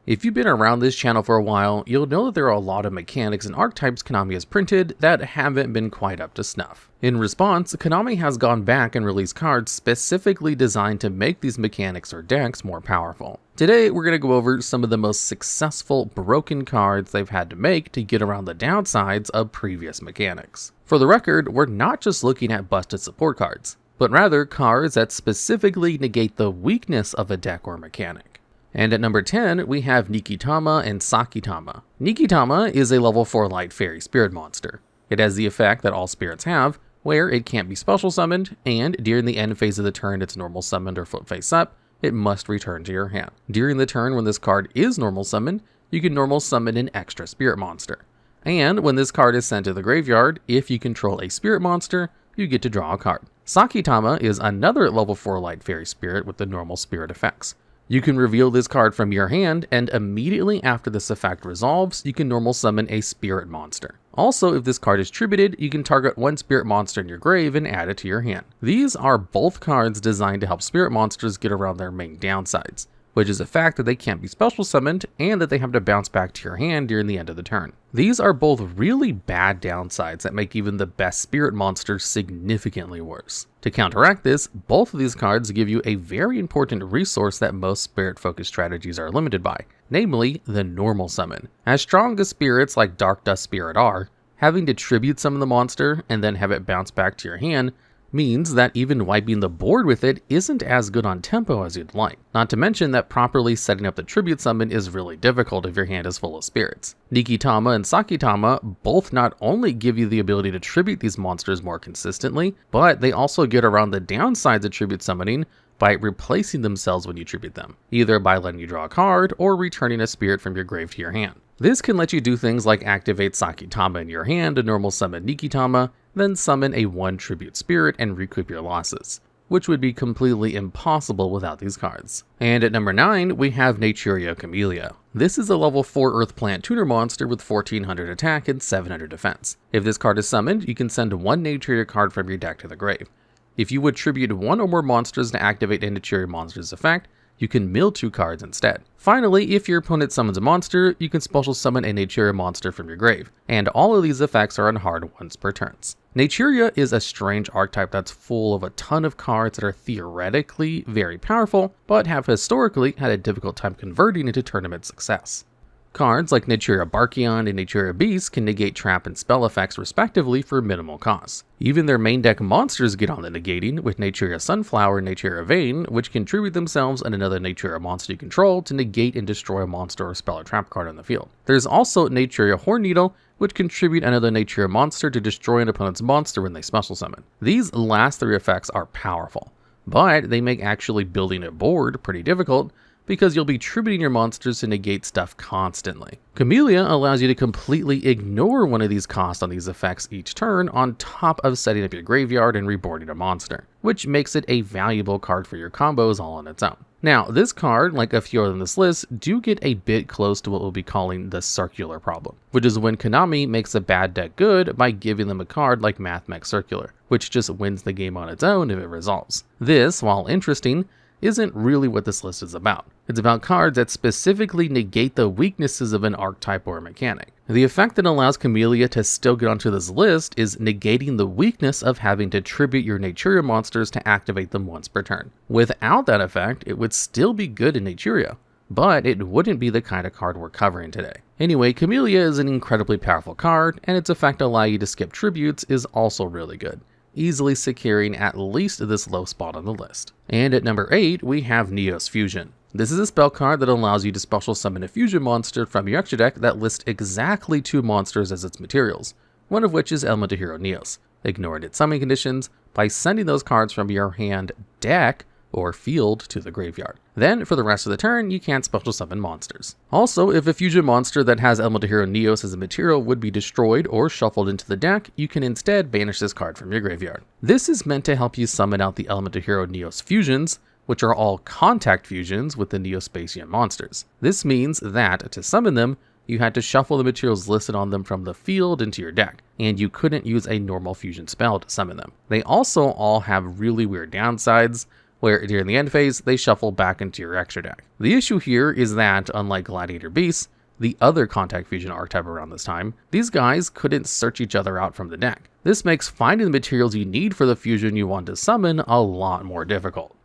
If you've been around this channel for a while, you'll know that there are a lot of mechanics and archetypes Konami has printed that haven't been quite up to snuff. In response, Konami has gone back and released cards specifically designed to make these mechanics or decks more powerful. Today, we're going to go over some of the most successful broken cards they've had to make to get around the downsides of previous mechanics. For the record, we're not just looking at busted support cards, but rather cards that specifically negate the weakness of a deck or mechanic. And at number 10, we have Nikitama and Sakitama. Nikitama is a level 4 light fairy spirit monster. It has the effect that all spirits have, where it can't be special summoned, and during the end phase of the turn it's normal summoned or foot face up, it must return to your hand. During the turn when this card is normal summoned, you can normal summon an extra spirit monster. And when this card is sent to the graveyard, if you control a spirit monster, you get to draw a card. Sakitama is another level 4 light fairy spirit with the normal spirit effects. You can reveal this card from your hand, and immediately after this effect resolves, you can normal summon a spirit monster. Also, if this card is tributed, you can target one spirit monster in your grave and add it to your hand. These are both cards designed to help spirit monsters get around their main downsides, which is the fact that they can't be special summoned and that they have to bounce back to your hand during the end of the turn. These are both really bad downsides that make even the best spirit monsters significantly worse. To counteract this, both of these cards give you a very important resource that most spirit-focused strategies are limited by, namely the normal summon. As strong as spirits like Dark Dust Spirit are, having to tribute summon the monster and then have it bounce back to your hand means that even wiping the board with it isn't as good on tempo as you'd like. Not to mention that properly setting up the tribute summon is really difficult if your hand is full of spirits. Nikitama and Sakitama both not only give you the ability to tribute these monsters more consistently, but they also get around the downsides of tribute summoning by replacing themselves when you tribute them, either by letting you draw a card or returning a spirit from your grave to your hand. This can let you do things like activate Sakitama in your hand to normal summon Nikitama, then summon a 1 tribute spirit and recoup your losses, which would be completely impossible without these cards. And at number 9, we have Naturia Camellia. This is a level 4 Earth Plant Tuner monster with 1400 attack and 700 defense. If this card is summoned, you can send 1 Naturia card from your deck to the grave. If you would tribute 1 or more monsters to activate a Naturia monster's effect, you can mill 2 cards instead. Finally, if your opponent summons a monster, you can special summon a Naturia monster from your grave, and all of these effects are on hard once per turns. Naturia is a strange archetype that's full of a ton of cards that are theoretically very powerful, but have historically had a difficult time converting into tournament success. Cards like Naturia Barkion and Naturia Beast can negate trap and spell effects respectively for minimal cost. Even their main deck monsters get on the negating, with Naturia Sunflower and Naturia Vane, which contribute themselves and another Naturia monster you control to negate and destroy a monster or spell or trap card on the field. There's also Naturia Horn Needle, which contribute another Naturia monster to destroy an opponent's monster when they special summon. These last 3 effects are powerful, but they make actually building a board pretty difficult, because you'll be tributing your monsters to negate stuff constantly. Camellia allows you to completely ignore one of these costs on these effects each turn on top of setting up your graveyard and reboarding a monster, which makes it a valuable card for your combos all on its own. Now, this card, like a few on this list, do get a bit close to what we'll be calling the circular problem, which is when Konami makes a bad deck good by giving them a card like Mathmech Circular, which just wins the game on its own if it resolves. This, while interesting, isn't really what this list is about. It's about cards that specifically negate the weaknesses of an archetype or a mechanic. The effect that allows Camellia to still get onto this list is negating the weakness of having to tribute your Naturia monsters to activate them once per turn. Without that effect, it would still be good in Naturia, but it wouldn't be the kind of card we're covering today. Anyway, Camellia is an incredibly powerful card, and its effect to allow you to skip tributes is also really good, easily securing at least this low spot on the list. And at number 8, we have Neos Fusion. This is a spell card that allows you to special summon a fusion monster from your extra deck that lists exactly 2 monsters as its materials, one of which is Elemental Hero Neos, ignoring its summoning conditions by sending those cards from your hand, deck, or field to the graveyard. Then, for the rest of the turn, you can't special summon monsters. Also, if a fusion monster that has Elemental Hero Neos as a material would be destroyed or shuffled into the deck, you can instead banish this card from your graveyard. This is meant to help you summon out the Elemental Hero Neos fusions, which are all contact fusions with the Neospatian monsters. This means that, to summon them, you had to shuffle the materials listed on them from the field into your deck, and you couldn't use a normal fusion spell to summon them. They also all have really weird downsides, where during the end phase, they shuffle back into your extra deck. The issue here is that, unlike Gladiator Beasts, the other Contact Fusion archetype around this time, these guys couldn't search each other out from the deck. This makes finding the materials you need for the fusion you want to summon a lot more difficult.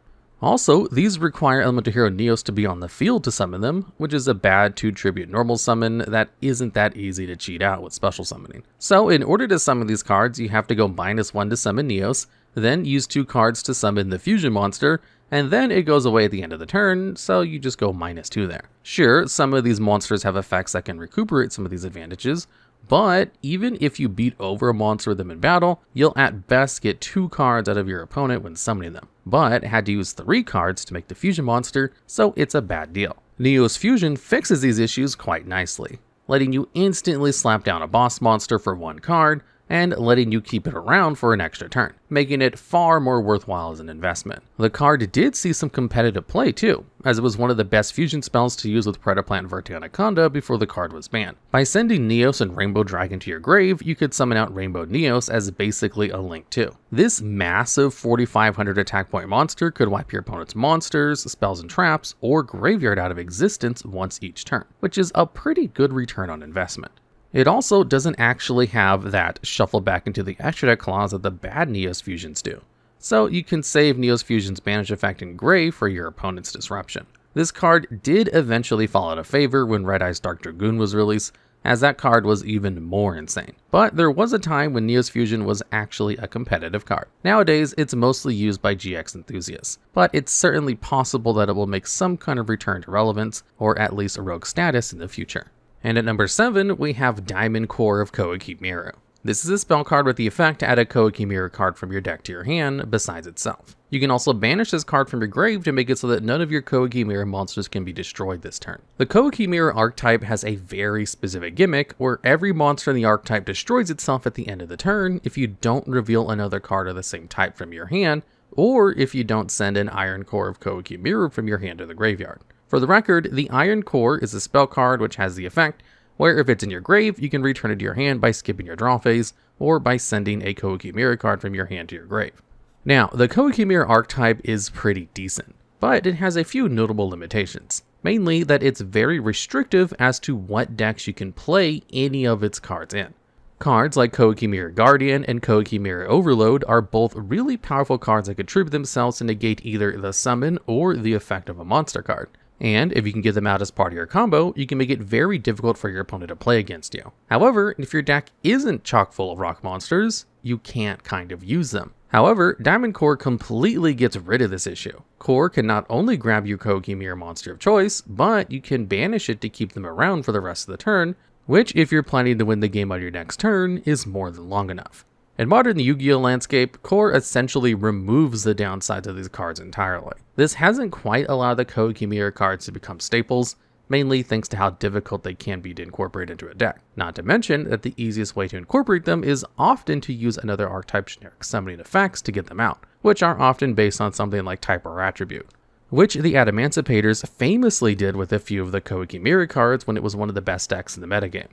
Also, these require Elemental Hero Neos to be on the field to summon them, which is a bad 2-tribute normal summon that isn't that easy to cheat out with special summoning. So in order to summon these cards, you have to go -1 to summon Neos, then use 2 cards to summon the fusion monster, and then it goes away at the end of the turn, so you just go -2 there. Sure, some of these monsters have effects that can recuperate some of these advantages, but even if you beat over a monster with them in battle, you'll at best get 2 cards out of your opponent when summoning them, but had to use 3 cards to make the fusion monster, so it's a bad deal. Neos Fusion fixes these issues quite nicely, letting you instantly slap down a boss monster for 1 card, and letting you keep it around for an extra turn, making it far more worthwhile as an investment. The card did see some competitive play too, as it was one of the best fusion spells to use with Predaplant Vertanaconda before the card was banned. By sending Neos and Rainbow Dragon to your grave, you could summon out Rainbow Neos as basically a Link 2. This massive 4500 attack point monster could wipe your opponent's monsters, spells and traps, or graveyard out of existence once each turn, which is a pretty good return on investment. It also doesn't actually have that shuffle back into the extra deck clause that the bad Neos Fusions do, so you can save Neos Fusion's banish effect in gray for your opponent's disruption. This card did eventually fall out of favor when Red Eye's Dark Dragoon was released, as that card was even more insane. But there was a time when Neos Fusion was actually a competitive card. Nowadays, it's mostly used by GX enthusiasts, but it's certainly possible that it will make some kind of return to relevance, or at least a rogue status in the future. And at number 7, we have Diamond Core of Koa'Ki Meiru. This is a spell card with the effect to add a Koa'Ki Meiru card from your deck to your hand besides itself. You can also banish this card from your grave to make it so that none of your Koa'Ki Meiru monsters can be destroyed this turn. The Koa'Ki Meiru archetype has a very specific gimmick where every monster in the archetype destroys itself at the end of the turn if you don't reveal another card of the same type from your hand, or if you don't send an Iron Core of Koa'Ki Meiru from your hand to the graveyard. For the record, the Iron Core is a spell card which has the effect where if it's in your grave, you can return it to your hand by skipping your draw phase, or by sending a Koa'Ki Meiru card from your hand to your grave. Now, the Koa'Ki Meiru archetype is pretty decent, but it has a few notable limitations. Mainly that it's very restrictive as to what decks you can play any of its cards in. Cards like Koa'Ki Meiru Guardian and Koa'Ki Meiru Overload are both really powerful cards that contribute themselves to negate either the summon or the effect of a monster card. And if you can get them out as part of your combo, you can make it very difficult for your opponent to play against you. However, if your deck isn't chock full of rock monsters, you can't kind of use them. However, Diamond Core completely gets rid of this issue. Core can not only grab your Koa'Ki Meiru monster of choice, but you can banish it to keep them around for the rest of the turn, which if you're planning to win the game on your next turn, is more than long enough. In modern Yu-Gi-Oh landscape, Core essentially removes the downsides of these cards entirely. This hasn't quite allowed the Koa'Ki Meiru cards to become staples, mainly thanks to how difficult they can be to incorporate into a deck. Not to mention that the easiest way to incorporate them is often to use another archetype generic summoning effects to get them out, which are often based on something like type or attribute, which the Adamancipators famously did with a few of the Koa'Ki Meiru cards when it was one of the best decks in the metagame.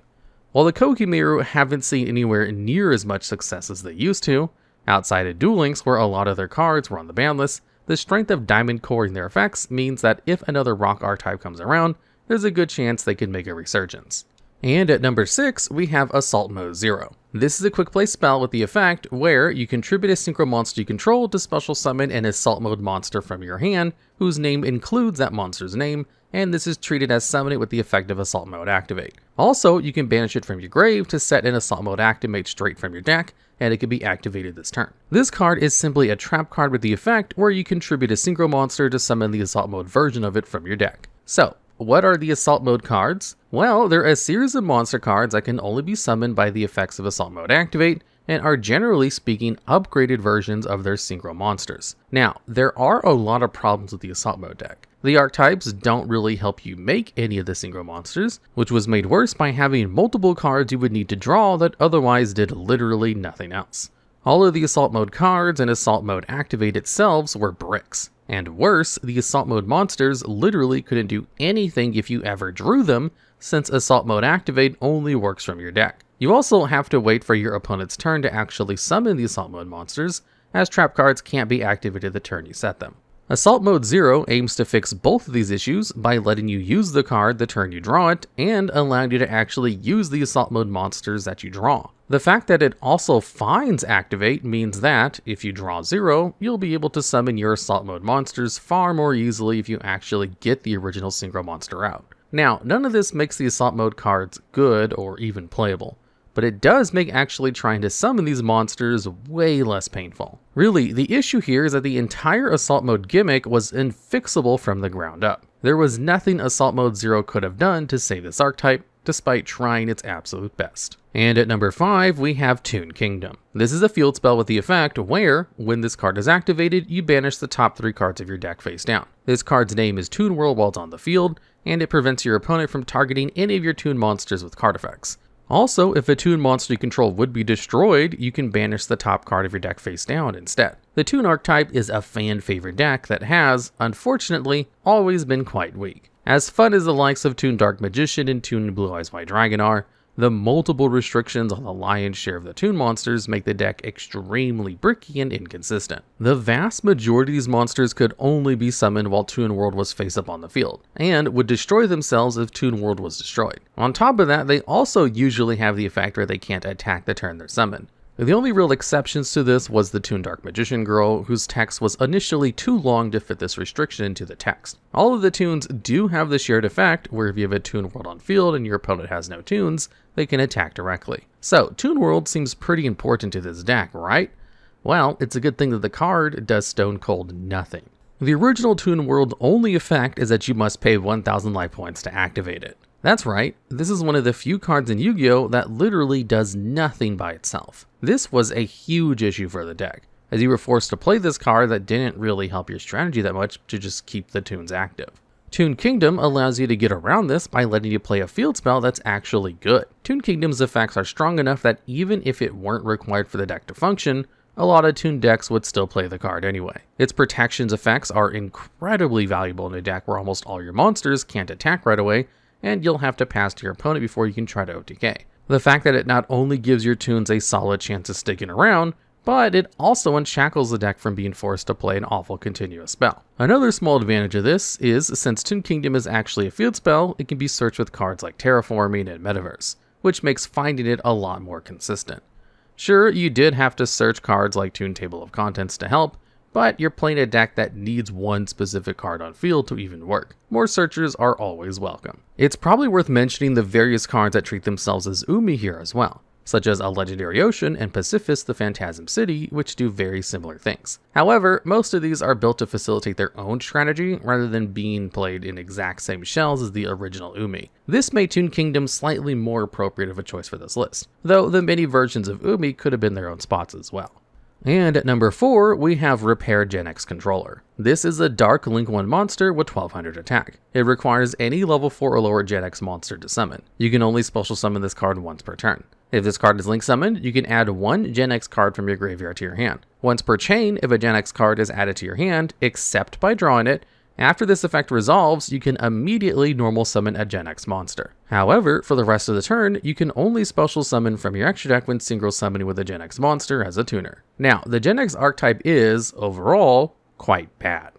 While the Koa'Ki Meiru haven't seen anywhere near as much success as they used to, outside of Duel Links where a lot of their cards were on the ban list, the strength of Diamond Coring their effects means that if another rock archetype comes around, there's a good chance they could make a resurgence. And at number 6, we have Assault Mode 0. This is a quick play spell with the effect where you contribute a synchro monster you control to special summon an Assault Mode monster from your hand, whose name includes that monster's name, and this is treated as summoning with the effect of Assault Mode Activate. Also, you can banish it from your grave to set an Assault Mode Activate straight from your deck, and it can be activated this turn. This card is simply a trap card with the effect where you contribute a synchro monster to summon the Assault Mode version of it from your deck. So, what are the Assault Mode cards? Well, they're a series of monster cards that can only be summoned by the effects of Assault Mode Activate, and are generally speaking upgraded versions of their synchro monsters. Now, there are a lot of problems with the Assault Mode deck. The archetypes don't really help you make any of the synchro monsters, which was made worse by having multiple cards you would need to draw that otherwise did literally nothing else. All of the Assault Mode cards and Assault Mode Activate itself were bricks. And worse, the Assault Mode monsters literally couldn't do anything if you ever drew them, since Assault Mode Activate only works from your deck. You also have to wait for your opponent's turn to actually summon the Assault Mode monsters, as trap cards can't be activated the turn you set them. Assault Mode 0 aims to fix both of these issues by letting you use the card the turn you draw it, and allowing you to actually use the Assault Mode monsters that you draw. The fact that it also finds Activate means that, if you draw 0, you'll be able to summon your Assault Mode monsters far more easily if you actually get the original Synchro monster out. Now, none of this makes the Assault Mode cards good or even playable, but it does make actually trying to summon these monsters way less painful. Really, the issue here is that the entire Assault Mode gimmick was unfixable from the ground up. There was nothing Assault Mode 0 could have done to save this archetype, despite trying its absolute best. And at number 5, we have Toon Kingdom. This is a field spell with the effect where, when this card is activated, you banish the top 3 cards of your deck face down. This card's name is Toon World while it's on the field, and it prevents your opponent from targeting any of your Toon monsters with card effects. Also, if a Toon monster you control would be destroyed, you can banish the top card of your deck face down instead. The Toon archetype is a fan favorite deck that has, unfortunately, always been quite weak. As fun as the likes of Toon Dark Magician and Toon Blue Eyes White Dragon are, the multiple restrictions on the lion's share of the Toon monsters make the deck extremely bricky and inconsistent. The vast majority of these monsters could only be summoned while Toon World was face up on the field, and would destroy themselves if Toon World was destroyed. On top of that, they also usually have the effect where they can't attack the turn they're summoned. The only real exceptions to this was the Toon Dark Magician girl, whose text was initially too long to fit this restriction into the text. All of the Toons do have the shared effect, where if you have a Toon World on field and your opponent has no Toons, they can attack directly. So, Toon World seems pretty important to this deck, right? Well, it's a good thing that the card does stone cold nothing. The original Toon World's only effect is that you must pay 1,000 life points to activate it. That's right, this is one of the few cards in Yu-Gi-Oh! That literally does nothing by itself. This was a huge issue for the deck, as you were forced to play this card that didn't really help your strategy that much to just keep the Toons active. Toon Kingdom allows you to get around this by letting you play a field spell that's actually good. Toon Kingdom's effects are strong enough that even if it weren't required for the deck to function, a lot of Toon decks would still play the card anyway. Its protections effects are incredibly valuable in a deck where almost all your monsters can't attack right away, and you'll have to pass to your opponent before you can try to OTK. The fact that it not only gives your Toons a solid chance of sticking around, but it also unshackles the deck from being forced to play an awful continuous spell. Another small advantage of this is, since Toon Kingdom is actually a field spell, it can be searched with cards like Terraforming and Metaverse, which makes finding it a lot more consistent. Sure, you did have to search cards like Toon Table of Contents to help, but you're playing a deck that needs one specific card on field to even work. More searchers are always welcome. It's probably worth mentioning the various cards that treat themselves as Umi here as well, such as a Legendary Ocean and Pacifist the Phantasm City, which do very similar things. However, most of these are built to facilitate their own strategy rather than being played in exact same shells as the original Umi. This made Toon Kingdom slightly more appropriate of a choice for this list, though the many versions of Umi could have been their own spots as well. And at number 4, we have Repair Genex Controller. This is a Dark Link 1 monster with 1200 attack. It requires any level 4 or lower Genex monster to summon. You can only special summon this card once per turn. If this card is link summoned, you can add one Genex card from your graveyard to your hand. Once per chain, if a Genex card is added to your hand, except by drawing it, after this effect resolves, you can immediately normal summon a Genex monster. However, for the rest of the turn, you can only special summon from your extra deck when synchro summoning with a Genex monster as a tuner. Now, the Genex archetype is, overall, quite bad.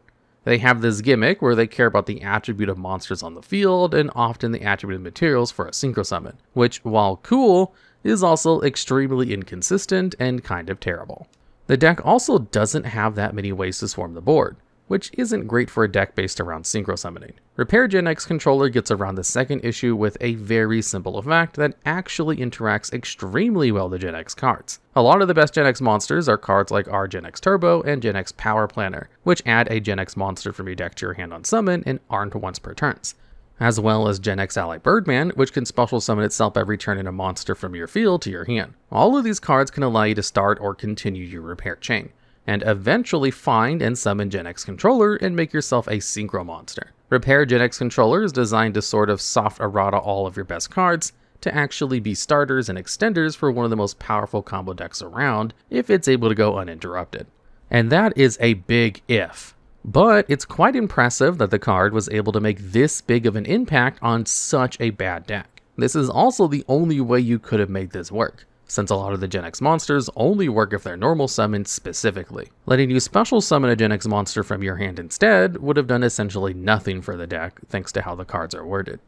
They have this gimmick where they care about the attribute of monsters on the field and often the attribute of materials for a synchro summon, which, while cool, is also extremely inconsistent and kind of terrible. The deck also doesn't have that many ways to swarm the board, which isn't great for a deck based around synchro summoning. Repair Genex Controller gets around the second issue with a very simple effect that actually interacts extremely well with Genex cards. A lot of the best Genex monsters are cards like our Genex Turbo and Genex Power Planner, which add a Genex monster from your deck to your hand on summon and aren't once per turns, as well as Genex Ally Birdman, which can special summon itself every turn in a monster from your field to your hand. All of these cards can allow you to start or continue your repair chain, and eventually find and summon Genex Controller and make yourself a synchro monster. Repair Genex Controller is designed to sort of soft errata all of your best cards to actually be starters and extenders for one of the most powerful combo decks around if it's able to go uninterrupted. And that is a big if. But it's quite impressive that the card was able to make this big of an impact on such a bad deck. This is also the only way you could have made this work. since a lot of the Genex monsters only work if they're normal summoned specifically. Letting you special summon a Genex monster from your hand instead would have done essentially nothing for the deck, thanks to how the cards are worded.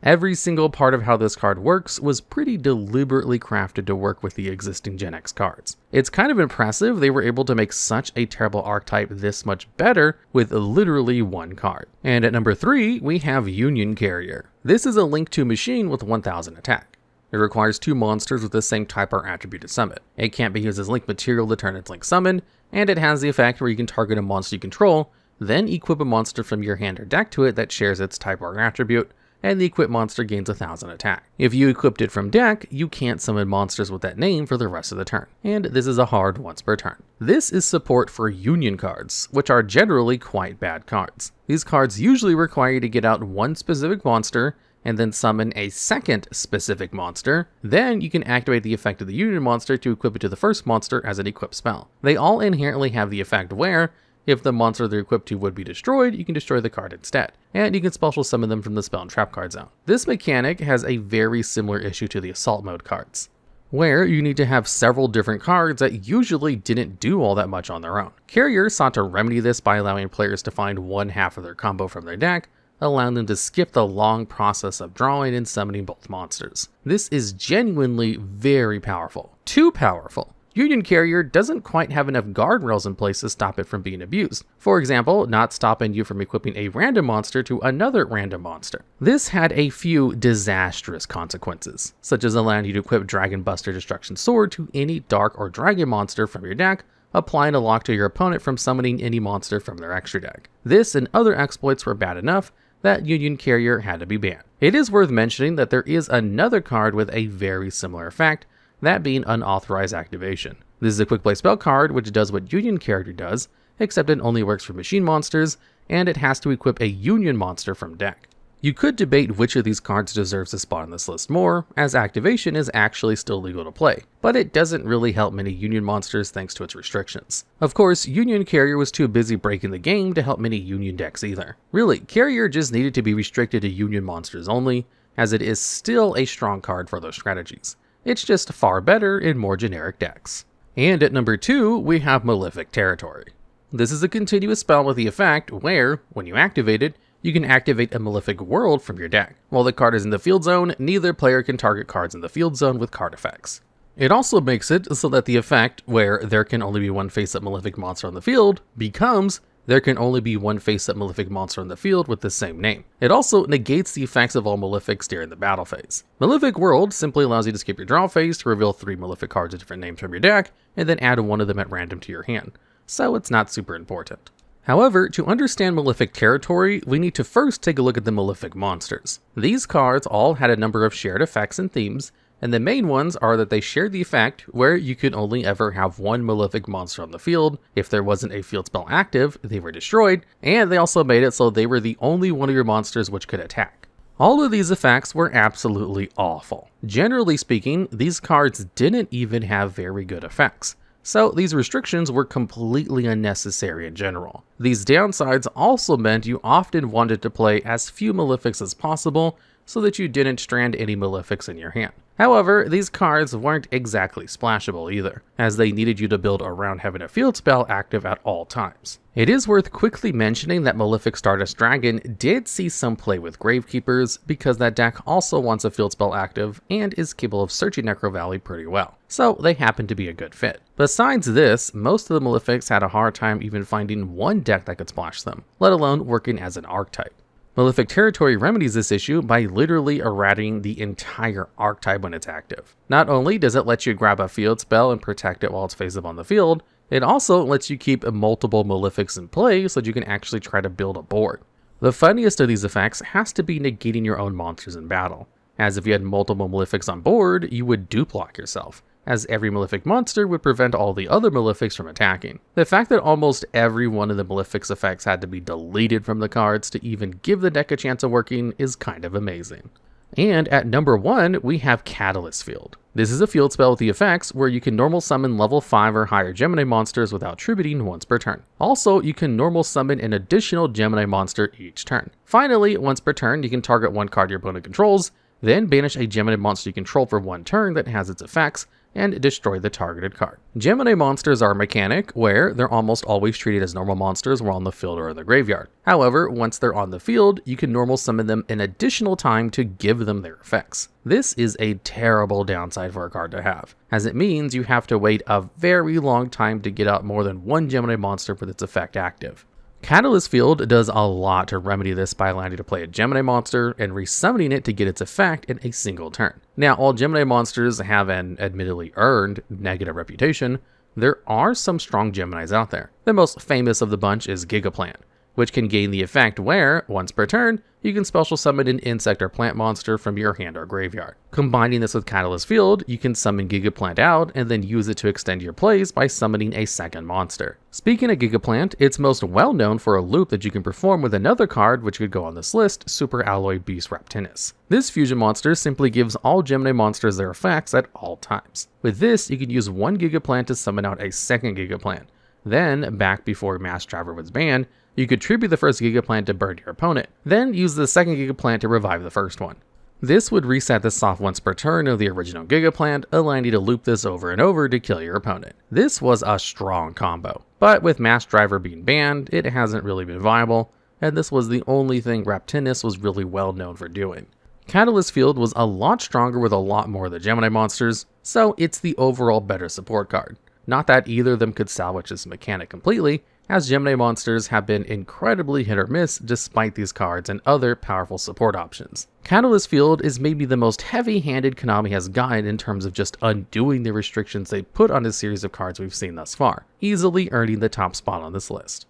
Every single part of how this card works was pretty deliberately crafted to work with the existing Genex cards. It's kind of impressive they were able to make such a terrible archetype this much better with literally one card. And at number 3, we have Union Carrier. This is a Link 2 machine with 1000 attack. It requires 2 monsters with the same type or attribute to summon. It can't be used as Link material the turn it's Link summoned, and it has the effect where you can target a monster you control, then equip a monster from your hand or deck to it that shares its type or attribute, and the equipped monster gains 1000 attack. If you equipped it from deck, you can't summon monsters with that name for the rest of the turn, and this is a hard once per turn. This is support for Union cards, which are generally quite bad cards. These cards usually require you to get out one specific monster, and then summon a second specific monster. Then you can activate the effect of the Union monster to equip it to the first monster as an equipped spell. They all inherently have the effect where, if the monster they're equipped to would be destroyed, you can destroy the card instead, and you can special summon them from the spell and trap card zone. This mechanic has a very similar issue to the assault mode cards, where you need to have several different cards that usually didn't do all that much on their own. Carrier sought to remedy this by allowing players to find one half of their combo from their deck, allowing them to skip the long process of drawing and summoning both monsters. This is genuinely very powerful. Too powerful. Union Carrier doesn't quite have enough guardrails in place to stop it from being abused. For example, not stopping you from equipping a random monster to another random monster. This had a few disastrous consequences, such as allowing you to equip Dragon Buster Destruction Sword to any dark or dragon monster from your deck, applying a lock to your opponent from summoning any monster from their extra deck. This and other exploits were bad enough that Union Carrier had to be banned. It is worth mentioning that there is another card with a very similar effect, that being Unauthorized Activation. This is a quick play spell card which does what Union Carrier does, except it only works for machine monsters, and it has to equip a Union monster from deck. You could debate which of these cards deserves a spot on this list more, as Activation is actually still legal to play, but it doesn't really help many Union monsters thanks to its restrictions. Of course, Union Carrier was too busy breaking the game to help many Union decks either. Really, Carrier just needed to be restricted to Union monsters only, as it is still a strong card for those strategies. It's just far better in more generic decks. And at number 2, we have Malefic Territory. This is a continuous spell with the effect where, when you activate it, you can activate a Malefic World from your deck. While the card is in the field zone, neither player can target cards in the field zone with card effects. It also makes it so that the effect, where there can only be one face-up Malefic monster on the field, becomes there can only be one face-up Malefic monster on the field with the same name. It also negates the effects of all Malefics during the battle phase. Malefic World simply allows you to skip your draw phase to reveal 3 Malefic cards with different names from your deck, and then add one of them at random to your hand, so it's not super important. However, to understand Malefic Territory, we need to first take a look at the Malefic monsters. These cards all had a number of shared effects and themes, and the main ones are that they shared the effect where you could only ever have one Malefic monster on the field. If there wasn't a field spell active, they were destroyed, and they also made it so they were the only one of your monsters which could attack. All of these effects were absolutely awful. Generally speaking, these cards didn't even have very good effects, so these restrictions were completely unnecessary in general. These downsides also meant you often wanted to play as few Malefics as possible so that you didn't strand any Malefics in your hand. However, these cards weren't exactly splashable either, as they needed you to build around having a field spell active at all times. It is worth quickly mentioning that Malefic Stardust Dragon did see some play with Gravekeepers, because that deck also wants a field spell active and is capable of searching Necro Valley pretty well, so they happen to be a good fit. Besides this, most of the Malefics had a hard time even finding one deck that could splash them, let alone working as an archetype. Malefic Territory remedies this issue by literally eradicating the entire archetype when it's active. Not only does it let you grab a field spell and protect it while it's face up on the field, it also lets you keep multiple Malefics in play so that you can actually try to build a board. The funniest of these effects has to be negating your own monsters in battle, as if you had multiple Malefics on board, you would dupe-lock yourself, as every Malefic monster would prevent all the other Malefics from attacking. The fact that almost every one of the Malefic's effects had to be deleted from the cards to even give the deck a chance of working is kind of amazing. And at number 1, we have Catalyst Field. This is a field spell with the effects where you can normal summon level 5 or higher Gemini monsters without tributing once per turn. Also, you can normal summon an additional Gemini monster each turn. Finally, once per turn, you can target one card your opponent controls, then banish a Gemini monster you control for one turn that has its effects, and destroy the targeted card. Gemini monsters are a mechanic where they're almost always treated as normal monsters while on the field or in the graveyard. However, once they're on the field, you can normal summon them an additional time to give them their effects. This is a terrible downside for a card to have, as it means you have to wait a very long time to get out more than one Gemini monster with its effect active. Catalyst Field does a lot to remedy this by allowing you to play a Gemini monster and resummoning it to get its effect in a single turn. Now, while Gemini monsters have an admittedly earned negative reputation, there are some strong Geminis out there. The most famous of the bunch is Gigaplant, which can gain the effect where, once per turn, you can special summon an insect or plant monster from your hand or graveyard. Combining this with Catalyst Field, you can summon Gigaplant out and then use it to extend your plays by summoning a second monster. Speaking of Gigaplant, it's most well known for a loop that you can perform with another card which could go on this list, Super Alloy Beast Raptinus. This fusion monster simply gives all Gemini monsters their effects at all times. With this, you can use one Gigaplant to summon out a second Gigaplant. Then, back before Mass Driver was banned, you could tribute the first Gigaplant to burn your opponent, then use the second Gigaplant to revive the first one. This would reset the soft once per turn of the original Gigaplant, allowing you to loop this over and over to kill your opponent. This was a strong combo, but with Mass Driver being banned, it hasn't really been viable, and this was the only thing Raptinus was really well known for doing. Catalyst Field was a lot stronger with a lot more of the Gemini monsters, so it's the overall better support card. Not that either of them could salvage this mechanic completely, as Gemini monsters have been incredibly hit or miss despite these cards and other powerful support options. Catalyst Field is maybe the most heavy-handed Konami has gotten in terms of just undoing the restrictions they put on a series of cards we've seen thus far, easily earning the top spot on this list.